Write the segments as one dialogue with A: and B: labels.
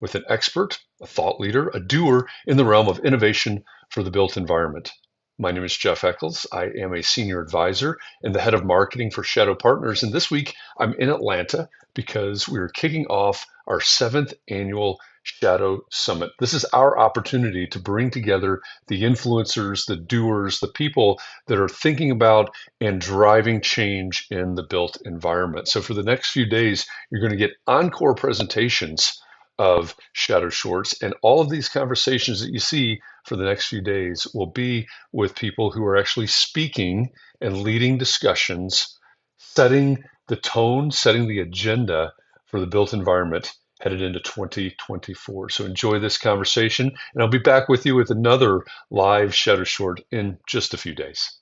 A: with an expert, a thought leader, a doer in the realm of innovation for the built environment. My name is Jeff Echols. I am a senior advisor and the head of marketing for Shadow Partners. And this week I'm in Atlanta because we're kicking off our 7th annual Shadow Summit. This is our opportunity to bring together the influencers, the doers, the people that are thinking about and driving change in the built environment. So for the next few days, you're going to get encore presentations of Shadow Shorts, and all of these conversations that you see for the next few days will be with people who are actually speaking and leading discussions, setting the tone, setting the agenda for the built environment headed into 2024. So enjoy this conversation, and I'll be back with you with another live Shadow Short in just a few days.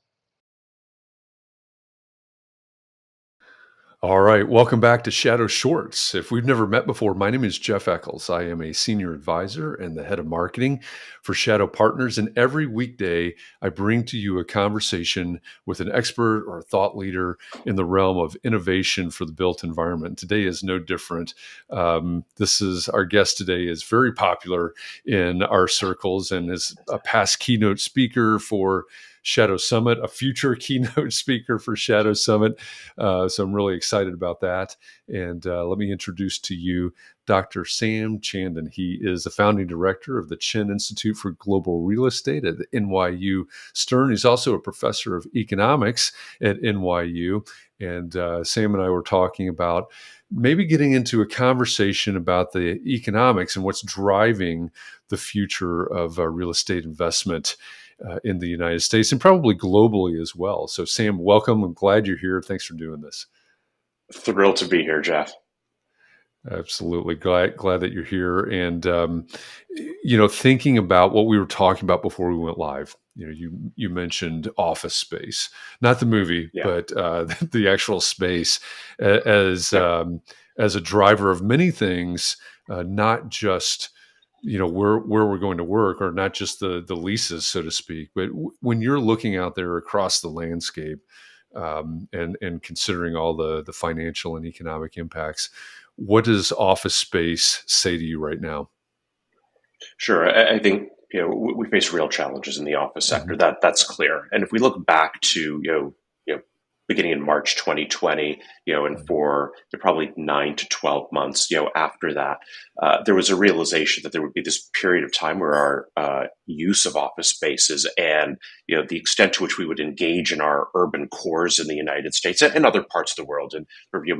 A: All right, welcome back to Shadow Shorts. If we've never met before, my name is Jeff Echols. I am a senior advisor and the head of marketing for Shadow Partners. And every weekday, I bring to you a conversation with an expert or a thought leader in the realm of innovation for the built environment. Today is no different. Our guest today is very popular in our circles and is a past keynote speaker for Shadow Summit, a future keynote speaker for Shadow Summit. So I'm really excited about that. And let me introduce to you Dr. Sam Chandan. He is the founding director of the Chen Institute for Global Real Estate at NYU Stern. He's also a professor of economics at NYU. And Sam and I were talking about maybe getting into a conversation about the economics and what's driving the future of real estate investment in the United States and probably globally as well. So Sam, welcome. I'm glad you're here. Thanks for doing this.
B: Thrilled to be here, Jeff.
A: Absolutely. Glad that you're here. And, thinking about what we were talking about before we went live, you mentioned Office Space, not the movie, but the actual space as a driver of many things, not just where we're going to work, or not just the leases, so to speak, but when you're looking out there across the landscape and considering all the financial and economic impacts, what does office space say to you right now?
B: Sure. I think we face real challenges in the office sector. That's clear. And if we look back to beginning in March 2020, and for probably 9 to 12 months, after that, there was a realization that there would be this period of time where our use of office spaces and the extent to which we would engage in our urban cores in the United States and other parts of the world, and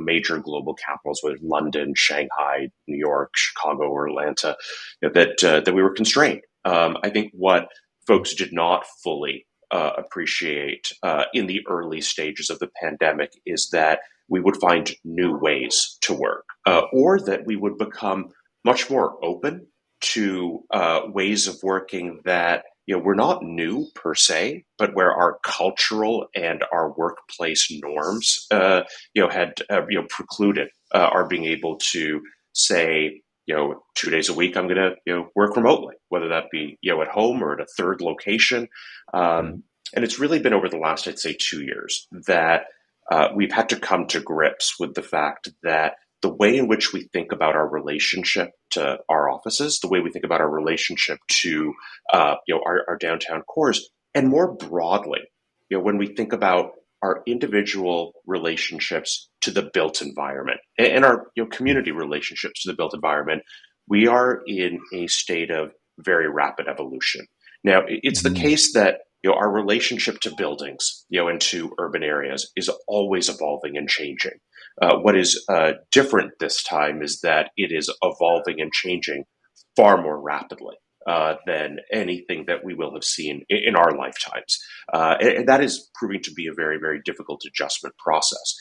B: major global capitals, whether London, Shanghai, New York, Chicago, or Atlanta, that we were constrained. I think what folks did not fully appreciate in the early stages of the pandemic is that we would find new ways to work, or that we would become much more open to ways of working that were not new per se, but where our cultural and our workplace norms had precluded our being able to say, 2 days a week, I'm going to work remotely, whether that be at home or at a third location. And it's really been over the last, I'd say, 2 years that we've had to come to grips with the fact that the way in which we think about our relationship to our offices, the way we think about our relationship to our downtown cores, and more broadly, when we think about our individual relationships to the built environment and our community relationships to the built environment, we are in a state of very rapid evolution. Now, it's the case that our relationship to buildings, and to urban areas is always evolving and changing. What is different this time is that it is evolving and changing far more rapidly than anything that we will have seen in our lifetimes. And that is proving to be a very, very difficult adjustment process.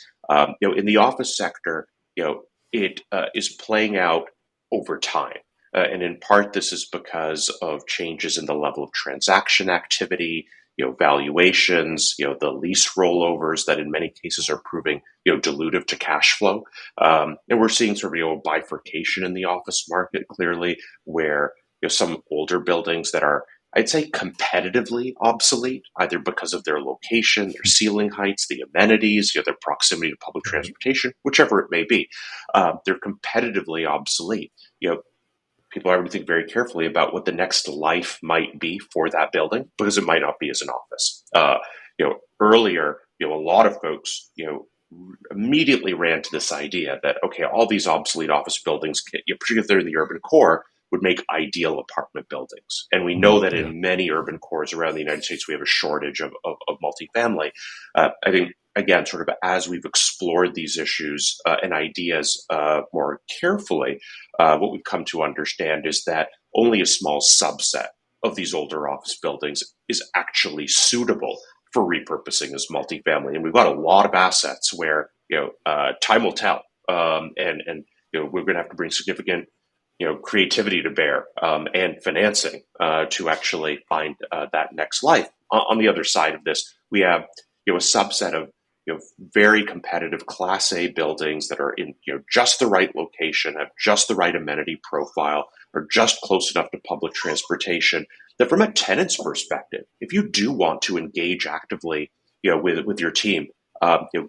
B: In the office sector, it is playing out over time. And in part, this is because of changes in the level of transaction activity, valuations, the lease rollovers that in many cases are proving, dilutive to cash flow. And we're seeing sort of, a bifurcation in the office market clearly, where some older buildings that are, I'd say, competitively obsolete, either because of their location, their ceiling heights, the amenities, their proximity to public transportation, whichever it may be, they're competitively obsolete. people are to think very carefully about what the next life might be for that building, because it might not be as an office. Earlier, a lot of folks, immediately ran to this idea that, okay, all these obsolete office buildings, particularly if they're in the urban core, would make ideal apartment buildings. And we know that in many urban cores around the United States, we have a shortage of multifamily. I think, again, sort of as we've explored these issues and ideas more carefully, what we've come to understand is that only a small subset of these older office buildings is actually suitable for repurposing as multifamily. And we've got a lot of assets where, time will tell. And we're going to have to bring significant creativity to bear and financing to actually find that next life. On the other side of this, we have a subset of very competitive Class A buildings that are in just the right location, have just the right amenity profile, are just close enough to public transportation. That from a tenant's perspective, if you do want to engage actively, with your team,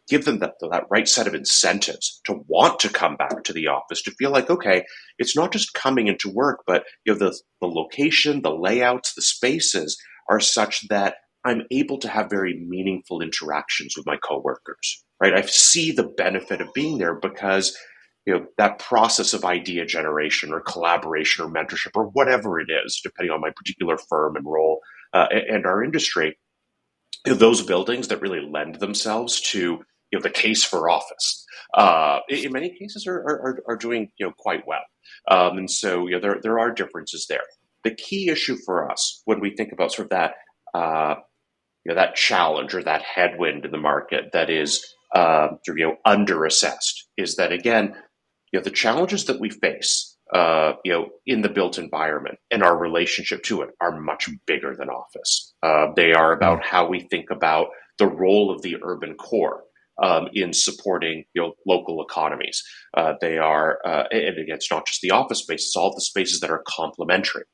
B: give them that right set of incentives to want to come back to the office, to feel like, okay, it's not just coming into work, but the location, the layouts, the spaces are such that I'm able to have very meaningful interactions with my coworkers, right? I see the benefit of being there because that process of idea generation or collaboration or mentorship or whatever it is, depending on my particular firm and role and our industry, those buildings that really lend themselves to the case for office, in many cases are doing quite well, and so there are differences there. The key issue for us when we think about sort of that that challenge or that headwind in the market that is underassessed is that, again, the challenges that we face in the built environment and our relationship to it are much bigger than office. They are about how we think about the role of the urban core in supporting local economies. They are, and again, it's not just the office spaces, all of the spaces that are complementary.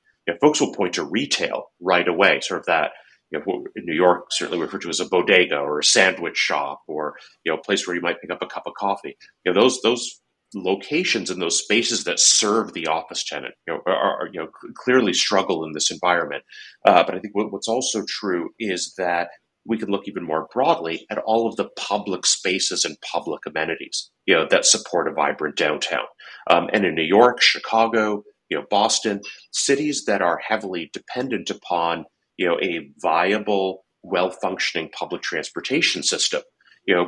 B: Folks will point to retail right away, sort of that, in New York, certainly referred to as a bodega or a sandwich shop or a place where you might pick up a cup of coffee. Those locations and those spaces that serve the office tenant are clearly struggle in this environment. But I think what's also true is that we can look even more broadly at all of the public spaces and public amenities that support a vibrant downtown. And in New York, Chicago, Boston, cities that are heavily dependent upon a viable, well-functioning public transportation system.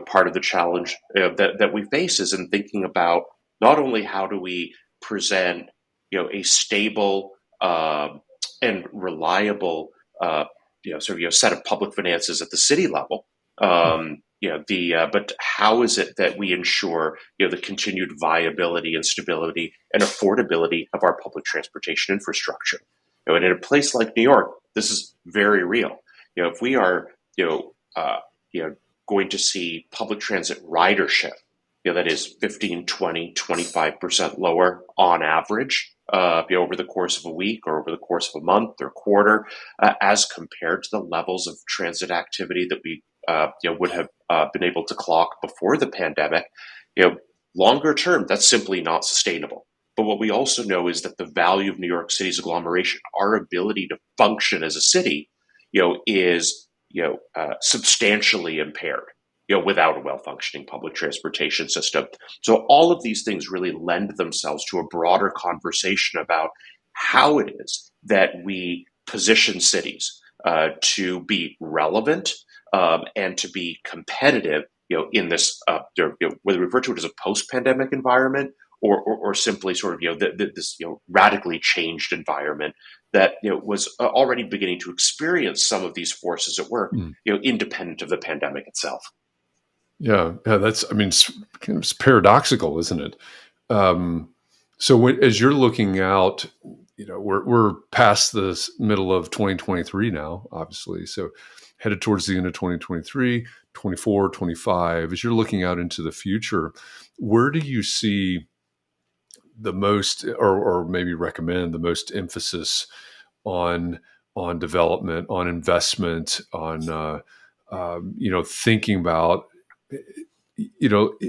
B: Part of the challenge that we face is in thinking about not only how do we present a stable and reliable set of public finances at the city level, but how is it that we ensure the continued viability and stability and affordability of our public transportation infrastructure? And in a place like New York, this is very real. If we are going to see public transit ridership that is 15, 20, 25% lower on average over the course of a week or over the course of a month or quarter, as compared to the levels of transit activity that we would have been able to clock before the pandemic, longer term, that's simply not sustainable. But what we also know is that the value of New York City's agglomeration, our ability to function as a city, is substantially impaired, without a well-functioning public transportation system. So all of these things really lend themselves to a broader conversation about how it is that we position cities to be relevant and to be competitive, in this, whether we refer to it as a post-pandemic environment or simply sort of this radically changed environment that was already beginning to experience some of these forces at work, independent of the pandemic itself.
A: Yeah, it's paradoxical, isn't it? So as you're looking out, we're past the middle of 2023 now, obviously. So headed towards the end of 2023, 24, 25. As you're looking out into the future, where do you see the most, or maybe recommend the most emphasis on development, on investment, on thinking about,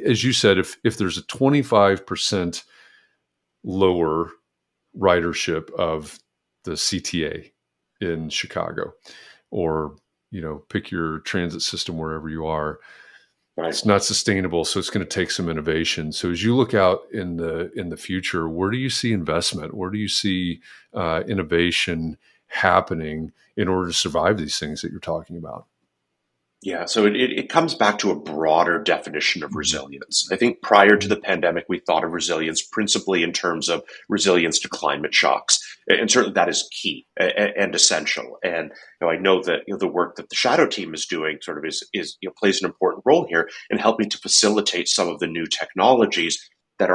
A: as you said, if there's a 25% lower ridership of the CTA in Chicago, or pick your transit system wherever you are.
B: Right.
A: It's not sustainable, so it's going to take some innovation. So as you look out in the future, where do you see investment? Where do you see innovation happening in order to survive these things that you're talking about?
B: Yeah, so it comes back to a broader definition of
A: Mhm.
B: resilience. I think prior to the pandemic, we thought of resilience principally in terms of resilience to climate shocks, and certainly that is key and essential. And I know that the work that the Shadow team is doing sort of is plays an important role here in helping to facilitate some of the new technologies that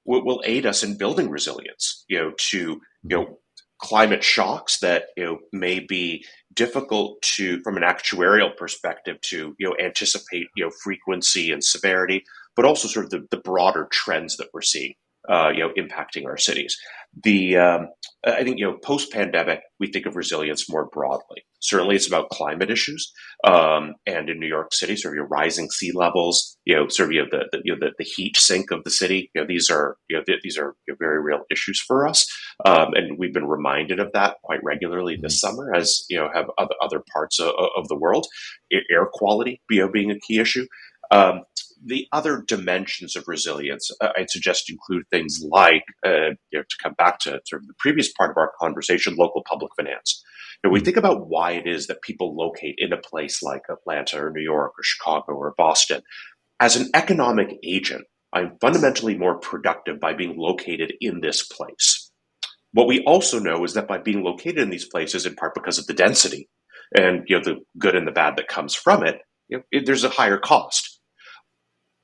B: will aid us in building resilience. To
A: Mhm.
B: climate shocks that may be difficult to, from an actuarial perspective, to anticipate frequency and severity, but also sort of the broader trends that we're seeing impacting our cities. The I think post pandemic we think of resilience more broadly. Certainly, it's about climate issues, and in New York City, sort of your rising sea levels, sort of the heat sink of the city. These are very real issues for us, and we've been reminded of that quite regularly
A: Mhm.
B: this summer, as have other parts of the world. Air quality, being a key issue. The other dimensions of resilience, I'd suggest, include things like, to come back to sort of the previous part of our conversation, local public finance. We
A: Mhm.
B: think about why it is that people locate in a place like Atlanta or New York or Chicago or Boston. As an economic agent, I'm fundamentally more productive by being located in this place. What we also know is that by being located in these places, in part because of the density and the good and the bad that comes from it, there's a higher cost.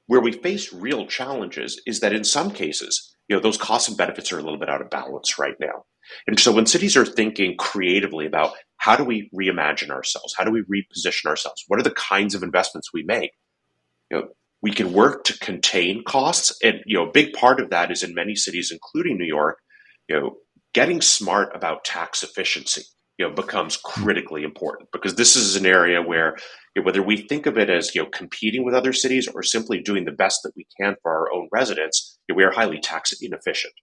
B: Where we face real challenges is that in some cases, those costs and benefits are a little bit out of balance right now. And so when cities are thinking creatively about how do we reimagine ourselves, how do we reposition ourselves, what are the kinds of investments we make, you know, we can work to contain costs. And a big part of that is in many cities, including New York, you know, getting smart about tax efficiency becomes
A: Mhm.
B: critically important, because this is an area where whether we think of it as competing with other cities or simply doing the best that we can for our own residents, we are highly tax inefficient.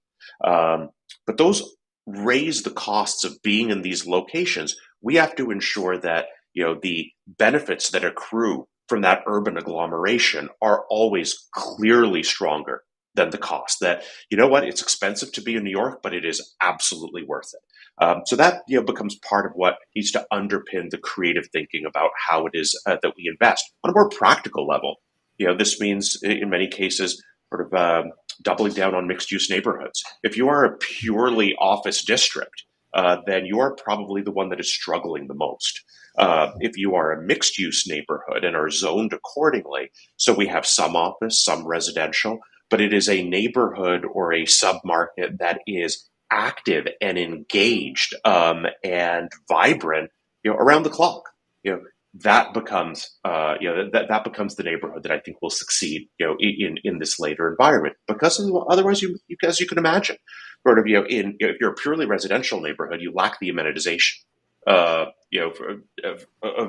B: But those raise the costs of being in these locations. We have to ensure that the benefits that accrue from that urban agglomeration are always clearly stronger than the cost. That it's expensive to be in New York, but it is absolutely worth it. So that becomes part of what needs to underpin the creative thinking about how it is that we invest on a more practical level. This means in many cases sort of doubling down on mixed use neighborhoods. If you are a purely office district, then you are probably the one that is struggling the most. If you are a mixed use neighborhood and are zoned accordingly, so we have some office, some residential, but it is a neighborhood or a submarket that is active and engaged and vibrant, around the clock. That becomes that becomes the neighborhood that I think will succeed in this later environment, because otherwise as you can imagine, sort of if you're a purely residential neighborhood, you lack the amenitization of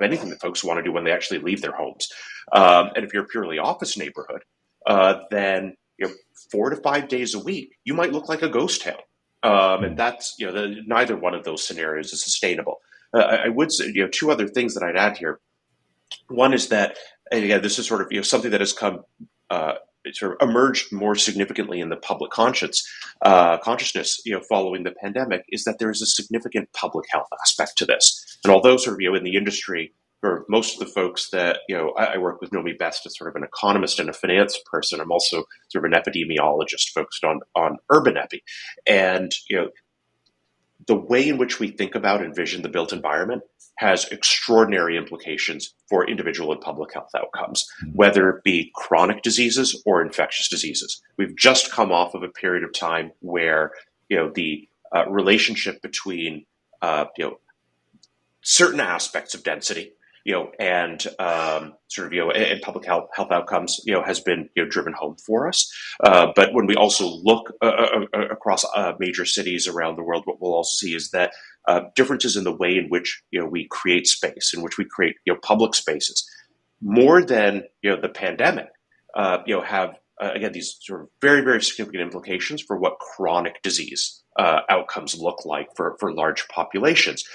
B: anything that folks want to do when they actually leave their homes. And if you're a purely office neighborhood, then 4 to 5 days a week you might look like a ghost town, and
A: Mhm.
B: that's neither one of those scenarios is sustainable. I would say two other things that I'd add here. One is that, and again, this is sort of something that has come uh, sort of emerged more significantly in the public consciousness following the pandemic, is that there is a significant public health aspect to this. And although sort of in the industry, for most of the folks that I work with know me best as sort of an economist and a finance person, I'm also sort of an epidemiologist focused on urban epi. And the way in which we think about and envision the built environment has extraordinary implications for individual and public health outcomes,
A: Mhm.
B: whether it be chronic diseases or infectious diseases. We've just come off of a period of time where the relationship between certain aspects of density, and sort of, and public health outcomes, has been driven home for us. But when we also look across major cities around the world, what we'll also see is that differences in the way in which we create space, in which we create public spaces, more than the pandemic, have again these sort of very, very significant implications for what chronic disease outcomes look like for large populations.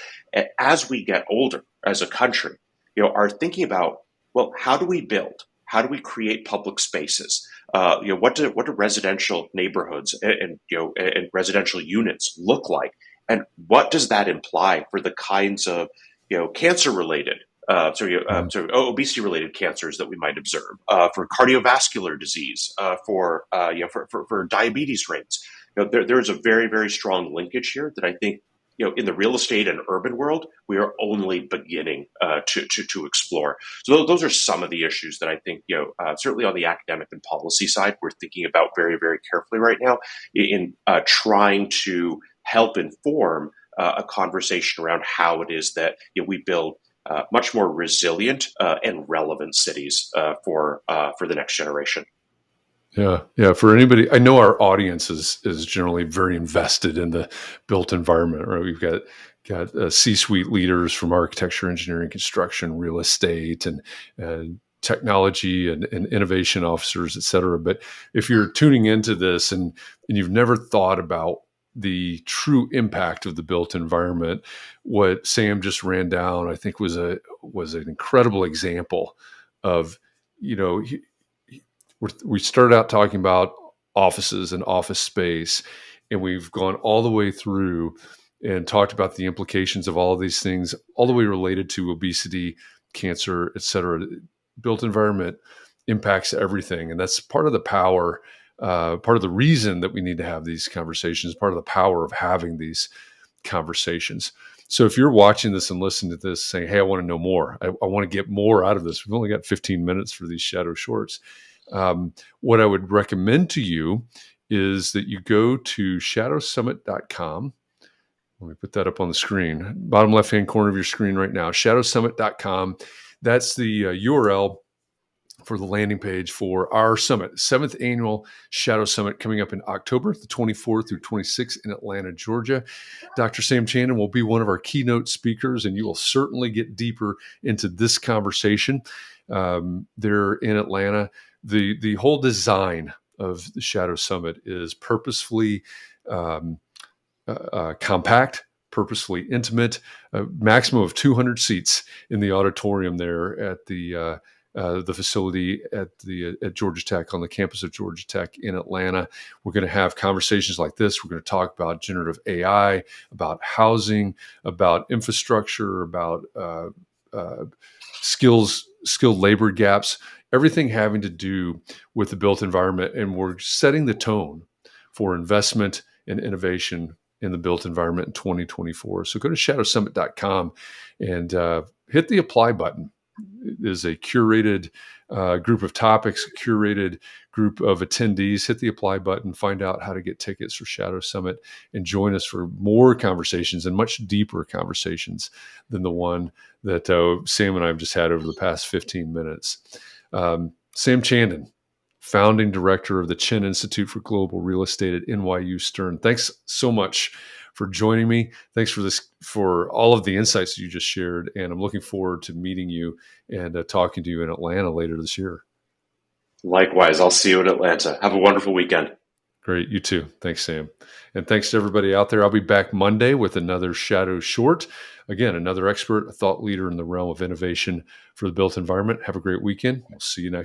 B: As we get older as a country, are thinking about, well, how do we build? How do we create public spaces? What do residential neighborhoods and residential units look like? And what does that imply for the kinds of cancer-related, obesity-related cancers that we might observe, for cardiovascular disease, for diabetes rates? There is a very, very strong linkage here that I think in the real estate and urban world, we are only beginning to explore. So those are some of the issues that I think, certainly on the academic and policy side, we're thinking about very, very carefully right now in trying to help inform a conversation around how it is that we build much more resilient and relevant cities for the next generation.
A: Yeah. For anybody, I know our audience is generally very invested in the built environment, right? We've got C-suite leaders from architecture, engineering, construction, real estate, and technology and innovation officers, et cetera. But if you're tuning into this and you've never thought about the true impact of the built environment, what Sam just ran down, I think was an incredible example of, we started out talking about offices and office space, and we've gone all the way through and talked about the implications of all of these things, all the way related to obesity, cancer, et cetera. Built environment impacts everything. And that's part of the power, part of the reason that we need to have these conversations, part of the power of having these conversations. So if you're watching this and listening to this saying, hey, I want to know more, I want to get more out of this. We've only got 15 minutes for these shadow shorts. What I would recommend to you is that you go to shadowsummit.com. Let me put that up on the screen, bottom left-hand corner of your screen right now, shadowsummit.com. That's the URL for the landing page for our summit, 7th annual Shadow Summit, coming up in October, the 24th through 26th in Atlanta, Georgia. Dr. Sam Chandan will be one of our keynote speakers, and you will certainly get deeper into this conversation there in Atlanta. The whole design of the Shadow Summit is purposefully compact, purposefully intimate, a maximum of 200 seats in the auditorium there at the facility at Georgia Tech, on the campus of Georgia Tech in Atlanta. We're going to have conversations like this. We're going to talk about generative AI, about housing, about infrastructure, about skilled labor gaps, everything having to do with the built environment. And we're setting the tone for investment and innovation in the built environment in 2024. So go to shadowsummit.com and hit the apply button. It is a curated group of topics, a curated group of attendees. Hit the apply button, find out how to get tickets for Shadow Summit, and join us for more conversations and much deeper conversations than the one that Sam and I have just had over the past 15 minutes. Sam Chandan, founding director of the Chen Institute for Global Real Estate at NYU Stern. Thanks so much for joining me. Thanks for all of the insights that you just shared. And I'm looking forward to meeting you and talking to you in Atlanta later this year.
B: Likewise, I'll see you in Atlanta. Have a wonderful weekend.
A: Great. You too. Thanks, Sam. And thanks to everybody out there. I'll be back Monday with another Shadow Short. Again, another expert, a thought leader in the realm of innovation for the built environment. Have a great weekend. We'll see you next